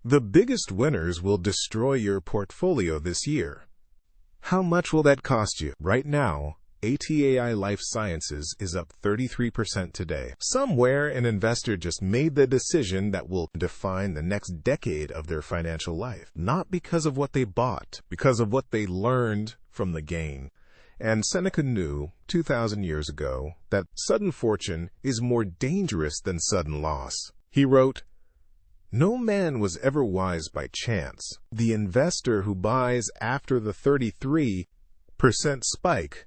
The biggest winners will destroy your portfolio this year. How much will that cost you? Right now, ATAI Life Sciences is up 33% today. Somewhere an investor just made the decision that will define the next decade of their financial life. Not because of what they bought, because of what they learned from the gain. And Seneca knew 2,000 years ago that sudden fortune is more dangerous than sudden loss. He wrote, "No man was ever wise by chance. The investor who buys after the 33% spike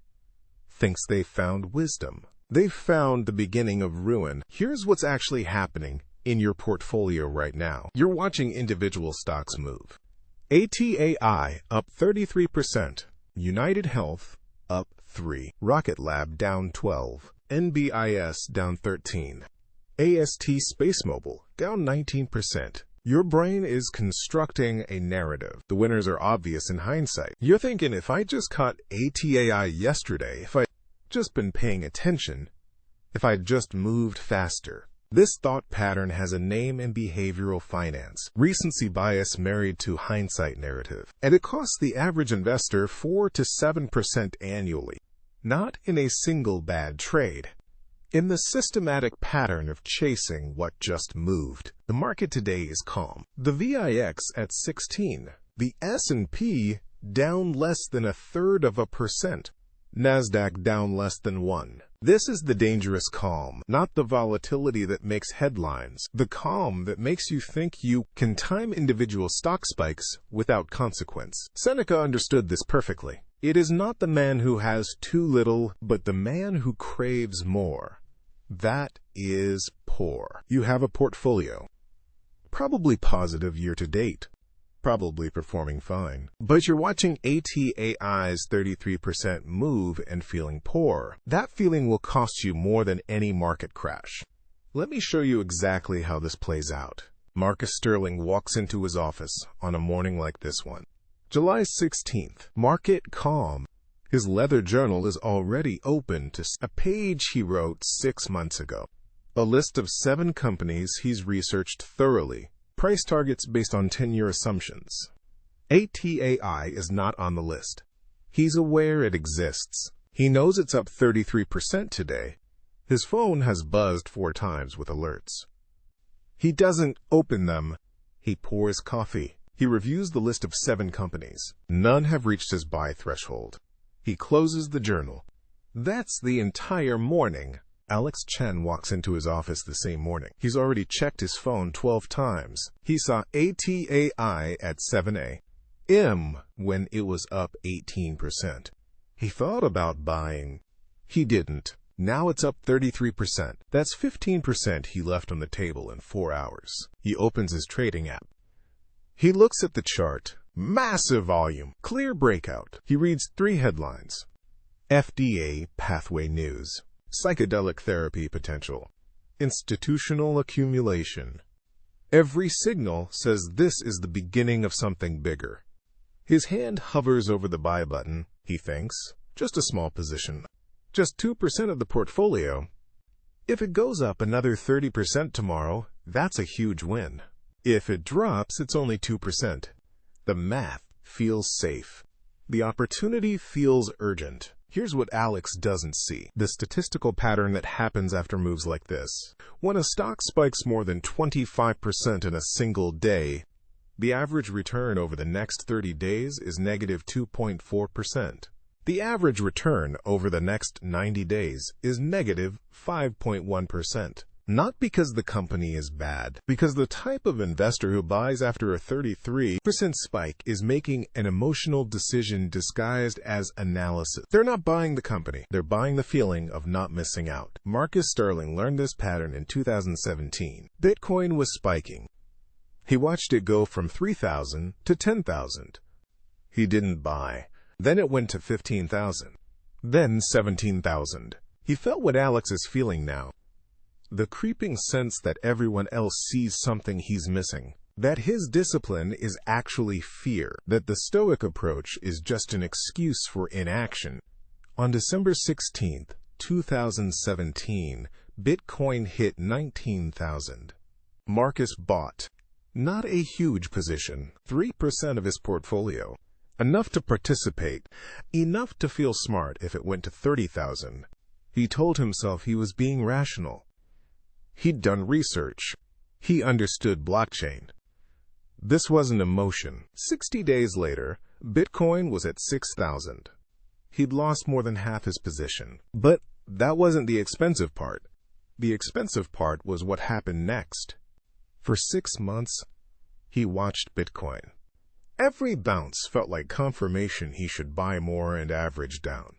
thinks they've found wisdom. They've found the beginning of ruin." Here's what's actually happening in your portfolio right now. You're watching individual stocks move. ATAI up 33%, United Health up 3%, Rocket Lab down 12%, NBIS down 13%, AST Space Mobile down 19%. Your brain is constructing a narrative. The winners are obvious in hindsight. You're thinking, if I just caught ATAI yesterday, if I'd just been paying attention, if I'd just moved faster. This thought pattern has a name in behavioral finance: recency bias married to hindsight narrative. And it costs the average investor 4 to 7% annually. Not in a single bad trade. In the systematic pattern of chasing what just moved. The market today is calm. The VIX at 16. The S&P down less than 1/3%. NASDAQ down less than 1%. This is the dangerous calm, not the volatility that makes headlines. The calm that makes you think you can time individual stock spikes without consequence. Seneca understood this perfectly. It is not the man who has too little, but the man who craves more. That is poor. You have a portfolio, probably positive year to date, probably performing fine, but you're watching ATAI's 33% move and feeling poor. That feeling will cost you more than any market crash. Let me show you exactly how this plays out. Marcus Sterling walks into his office on a morning like this one. July 16th, market calm. His leather journal is already open to a page he wrote 6 months ago. A list of 7 companies he's researched thoroughly. Price targets based on 10-year assumptions. ATAI is not on the list. He's aware it exists. He knows it's up 33% today. His phone has buzzed 4 times with alerts. He doesn't open them. He pours coffee. He reviews the list of 7 companies. None have reached his buy threshold. He closes the journal. That's the entire morning. Alex Chen walks into his office the same morning. He's already checked his phone 12 times. He saw ATAI at 7 a.m. when it was up 18%. He thought about buying. He didn't. Now it's up 33%. That's 15% he left on the table in 4 hours. He opens his trading app. He looks at the chart. Massive volume. Clear breakout. He reads 3 headlines. FDA pathway news. Psychedelic therapy potential. Institutional accumulation. Every signal says this is the beginning of something bigger. His hand hovers over the buy button. He thinks, just a small position. Just 2% of the portfolio. If it goes up another 30% tomorrow, that's a huge win. If it drops, it's only 2%. The math feels safe. The opportunity feels urgent. Here's what Alex doesn't see: the statistical pattern that happens after moves like this. When a stock spikes more than 25% in a single day, the average return over the next 30 days is negative 2.4%. The average return over the next 90 days is negative 5.1%. Not because the company is bad, because the type of investor who buys after a 33% spike is making an emotional decision disguised as analysis. They're not buying the company. They're buying the feeling of not missing out. Marcus Sterling learned this pattern in 2017. Bitcoin was spiking. He watched it go from 3,000 to 10,000. He didn't buy. Then it went to 15,000. Then 17,000. He felt what Alex is feeling now. The creeping sense that everyone else sees something he's missing. That his discipline is actually fear. That the Stoic approach is just an excuse for inaction. On December 16th, 2017, Bitcoin hit 19,000. Marcus bought. Not a huge position, 3% of his portfolio. Enough to participate, enough to feel smart if it went to 30,000. He told himself he was being rational. He'd done research. He understood blockchain. This wasn't emotion. 60 days later, Bitcoin was at 6,000. He'd lost more than half his position. But that wasn't the expensive part. The expensive part was what happened next. For 6 months, he watched Bitcoin. Every bounce felt like confirmation he should buy more and average down.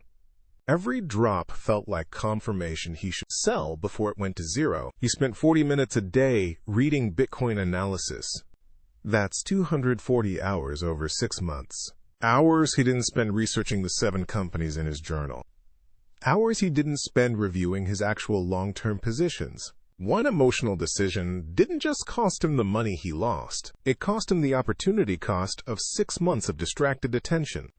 Every drop felt like confirmation he should sell before it went to zero. He spent 40 minutes a day reading Bitcoin analysis. That's 240 hours over 6 months. Hours he didn't spend researching the 7 companies in his journal. Hours he didn't spend reviewing his actual long-term positions. One emotional decision didn't just cost him the money he lost. It cost him the opportunity cost of 6 months of distracted attention.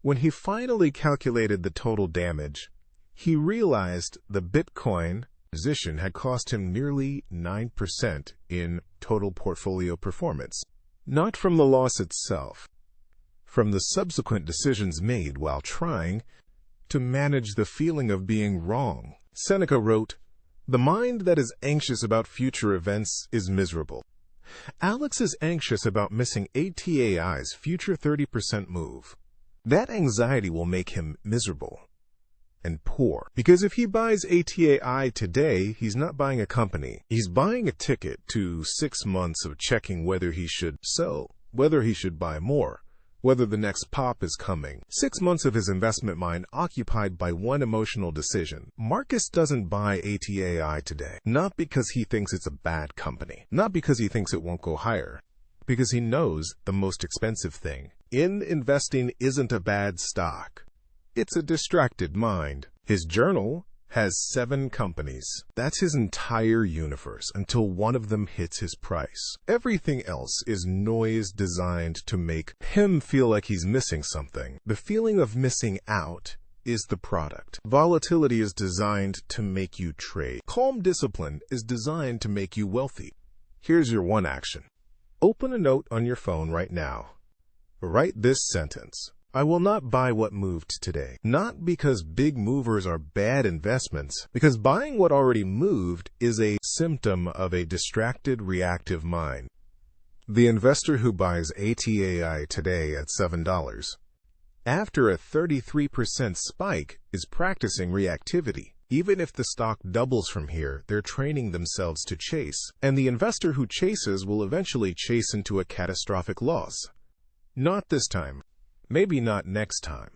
When he finally calculated the total damage, he realized the Bitcoin position had cost him nearly 9% in total portfolio performance. Not from the loss itself, from the subsequent decisions made while trying to manage the feeling of being wrong. Seneca wrote, "The mind that is anxious about future events is miserable." Alex is anxious about missing ATAI's future 30% move. That anxiety will make him miserable and poor. Because if he buys ATAI today, he's not buying a company. He's buying a ticket to 6 months of checking whether he should sell, whether he should buy more, whether the next pop is coming. 6 months of his investment mind occupied by one emotional decision. Marcus doesn't buy ATAI today, not because he thinks it's a bad company, not because he thinks it won't go higher, because he knows the most expensive thing in investing isn't a bad stock. It's a distracted mind. His journal has 7 companies. That's his entire universe until one of them hits his price. Everything else is noise designed to make him feel like he's missing something. The feeling of missing out is the product. Volatility is designed to make you trade. Calm discipline is designed to make you wealthy. Here's your one action. Open a note on your phone right now. Write this sentence. I will not buy what moved today. Not because big movers are bad investments, because buying what already moved is a symptom of a distracted, reactive mind. The investor who buys ATAI today at $7, after a 33% spike, is practicing reactivity. Even if the stock doubles from here, they're training themselves to chase. And the investor who chases will eventually chase into a catastrophic loss. Not this time. Maybe not next time.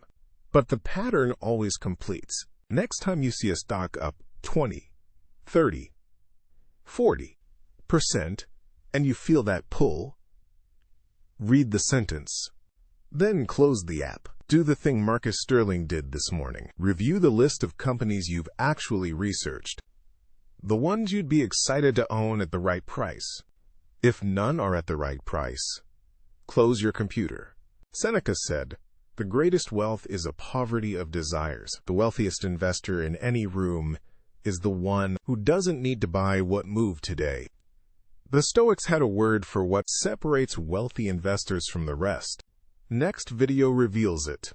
But the pattern always completes. Next time you see a stock up 20, 30, 40%, and you feel that pull, read the sentence. Then close the app. Do the thing Marcus Sterling did this morning. Review the list of companies you've actually researched. The ones you'd be excited to own at the right price. If none are at the right price, close your computer. Seneca said, "The greatest wealth is a poverty of desires." The wealthiest investor in any room is the one who doesn't need to buy what moved today. The Stoics had a word for what separates wealthy investors from the rest. Next video reveals it.